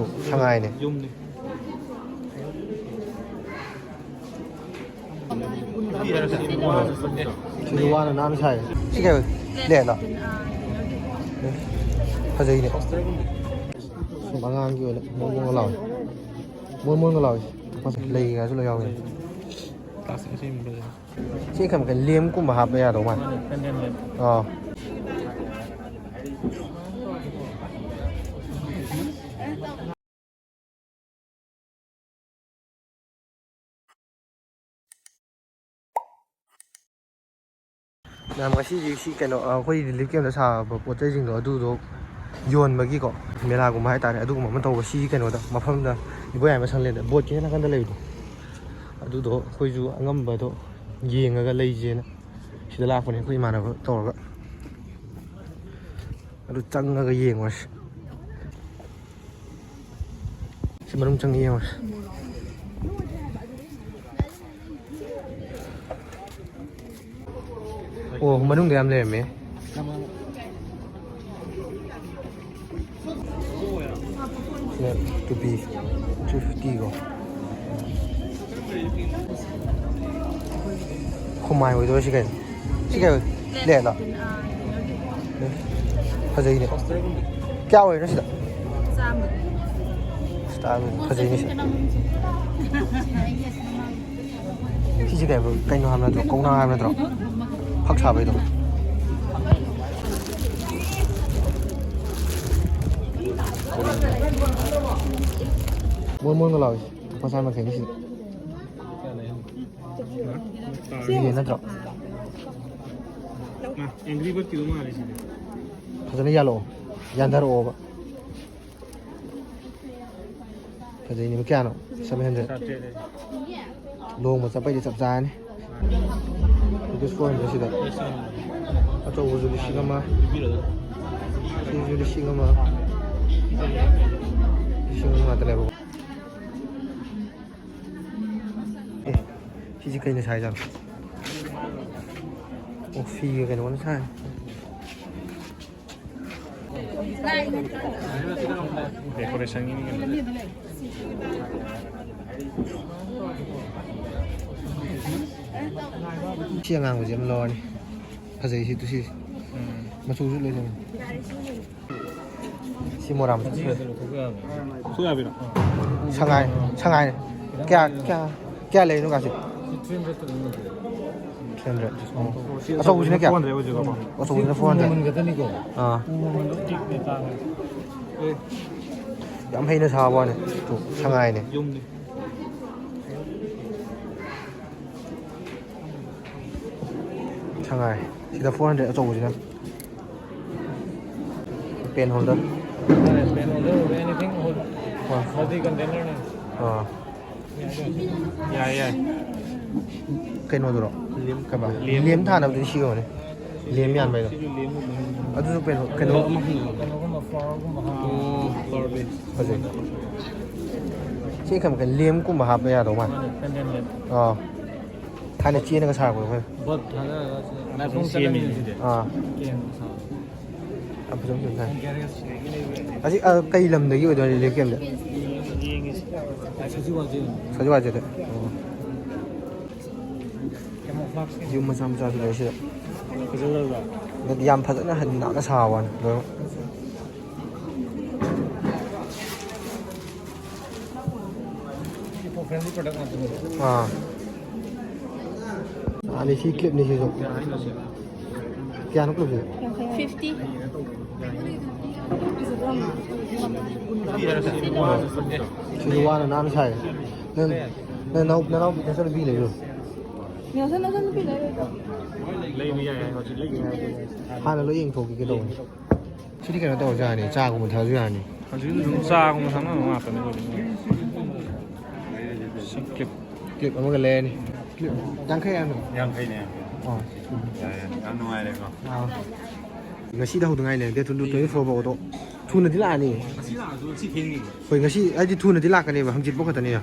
ถูกช่างไงเนี่ยชื่อว่าน้ำใช่ที่แกเล่นเหรอเขาจะยินเนี่ยบางงานอยู่เลยม้วนกับเราม้วนกับเราเลยกันสุดเลยเอาเลยที่คำกันเลี้ยมกุ้งมาหับไปอะถูกไหมอ๋อnamga si kano khoi relief camp da sa pot chai jing do adu do yon ma gi ko mela gu mai ta ne adu ma taw si kano da mafam da ibo ya ma sang le da bot ke na kan da le do adu do khoi ju angam ba do yenga ga lei je na si da lak pa ne khoi ma na to ga adu chang ga yeng wa si marum chang yeng waโอ้มาดุ้งเดียมเลยไหมเนี่ยตัวบี250ก็ขมายไว้ด้วยชิคกี้เล่นเหรอเขาจะยินเนี่ยแก้วเลยนะสิสตาร์เขาจะยินสิที่ชิคกี้ใกล้นอนแล้วตัวกงน้ำแล้วตัวพักชาไปตรงม้วนกับเราภาษามาเขียนที่สุดเรียนนั่นหรอเอ็งรีบติวมาเลยสิภาษาเนี่ยยาโลยันดาร์โอปะภาษาเนี่ยมันแค่นั้นใช่ไหมเห็นเด็ดลงมาจะไปที่สัปดาห์นี่This phone is it? Ato uzuli shigama. Uzuli shigama. Shigama talaga. Physical na siya. Oh, figure ka naman saan? Decoration ini kan. Siang ang uji amlo ni, pasai si tu si, masuk dulu ni. Si moram. Sudah bila? Sangai. Kya le nu kasih? 300. Asal uji ni kya? Asal uji ni 400. Ah. Yang hay na sahabat ni, tu sangai ni. Sangai, kita 400 atau apa sih kan? Pen holder. Pen holder, anything hold. Multi container ni. Oh. Ya. Pen holder. Liam kaba. Liam thà nào thì siêu này. Liam yan bay rồi. Ở đây pen holder. Pen holder. Floor base. Apa sih? Sih kan kan liam cũng mà hấp bây giờ đúng không? Oh. Thay này chia nó có sao không? Bớt thay nó không chia mình. À. Apa giống như thế? Cây lầm đấy rồi lấy kem đấy. Saju aja deh. Zoom macam tu lagi sih. Nanti yang pasal ni hendak nak sawan, loh. Ah. Ini si klip ni sih tu. Kian klip sih? 50. Siluan nama saya. Nau kita sudah beli tu. Nhiều rất nó bị lấy lấy bây giờ họ chỉ lấy hai là lỗi yên thuộc cái đồ này chứ đi cái nó tàu ra này cha của mình theo dưới này họ chỉ dùng xa không thắng nó mà phải này clip clip ở một cái lề này clip đang khai em rồi đang khai nè ăn ngoài đây không ngasi đâu từ ngày này dia tulu tới phô bộ độ thu này tí lạ nè hồi ngasi ai đi thu này tí lạ cái này mà không chịu bốc cái này à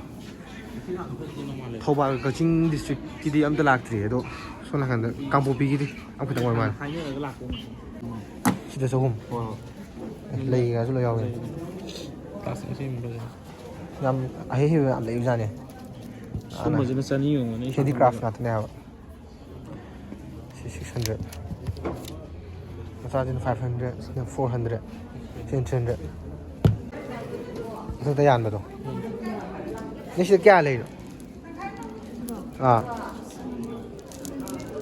Thobal Kaching district kidi am talak tri do so la kan Kampopi kidi am khitang wal man sida so hum lei ga so lo yaw class ꯑꯁꯦꯡꯕꯁꯦ ꯌꯥꯝ ꯑꯍꯩꯕ ꯌꯥꯝ ꯂꯩꯕꯖꯥꯠꯅꯤ ꯁꯨꯝꯕꯁꯤꯅ ꯆꯅꯤ ꯌꯣꯡꯉꯅꯤ ꯍꯦꯟꯗꯤ craft ꯉꯥꯛꯇꯅꯦ ꯍꯥꯏꯕ ꯁꯤ 600 ꯃꯆꯥꯁꯤꯅ 500 ꯁꯤꯅ 400 ꯁꯤꯅ 300 ꯃꯊꯛꯇ ꯌꯥꯟꯕꯗꯣ ꯅ ꯁꯤꯗ ꯀꯌꯥ ꯂꯩꯅꯣ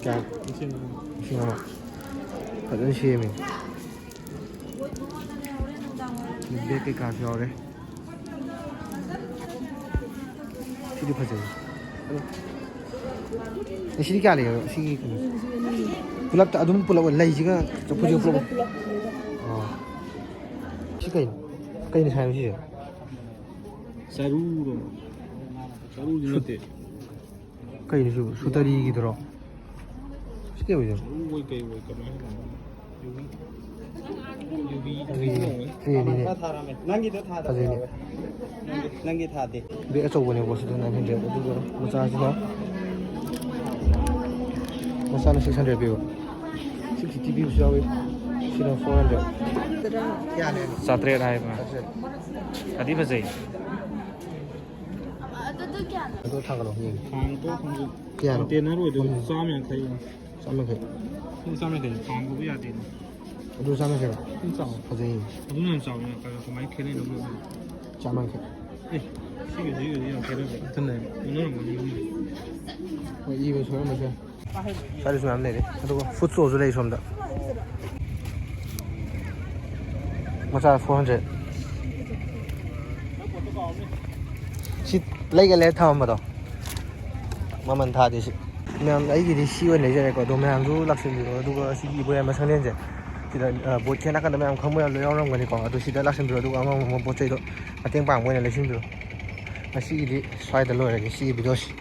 ꯀꯌꯥ 1,000 ꯐꯖꯅ ꯁꯦꯝꯃꯤ ꯕꯦꯛ ꯀꯩꯀꯥꯁꯨ ꯌꯥꯎꯔꯦ 시리 파제. 시리 게 아니에요. 시리. 불랍다 아둠 불랍 레이지가 저 부지 불랍. 시가인. 가인 사용 시죠. 자루로. 자루는 어때? 가인 수 수다리기 들어. 시게 보죠. 오이까 여기 난기도 다 난기 다 돼. 네, 저번에 보시던 현재 어디고 무사하시나? 무사는 600 배우. CCTV 우시하고 시는 400. 야네. 사트레 라이브. 어디 보세요? 또 타가로 예. 방도 피아노. 테너로도 싸면 거의 싸면 돼. 싸면 돼. 방도 해야 돼. 어디 싸면 돼? 진짜. 선생님. 어디는 싸면 가서 많이 캐는 거. 짜만 돼. 예. 이게 캐는 거. 됐네. 오늘은 뭐 이거 저러면 돼. 빨리 좀 안 내려. 그리고 풋 소주 레이 좀다. 맞아 400. 시 레이가 레 타면 받아. 마만 다 되시. 그냥 아이들이 시원 내자랄 거 너무 안 좋을 락신으로 누가 시기 뭐야 뭐 상년제. 시다 보트 나간다 면 강모야 여러 거니까 또 시다 락신으로 누가 뭐 보트도 마땡방 뭐냐 레신으로. 시기디 스와이드 로에 시기 비도시.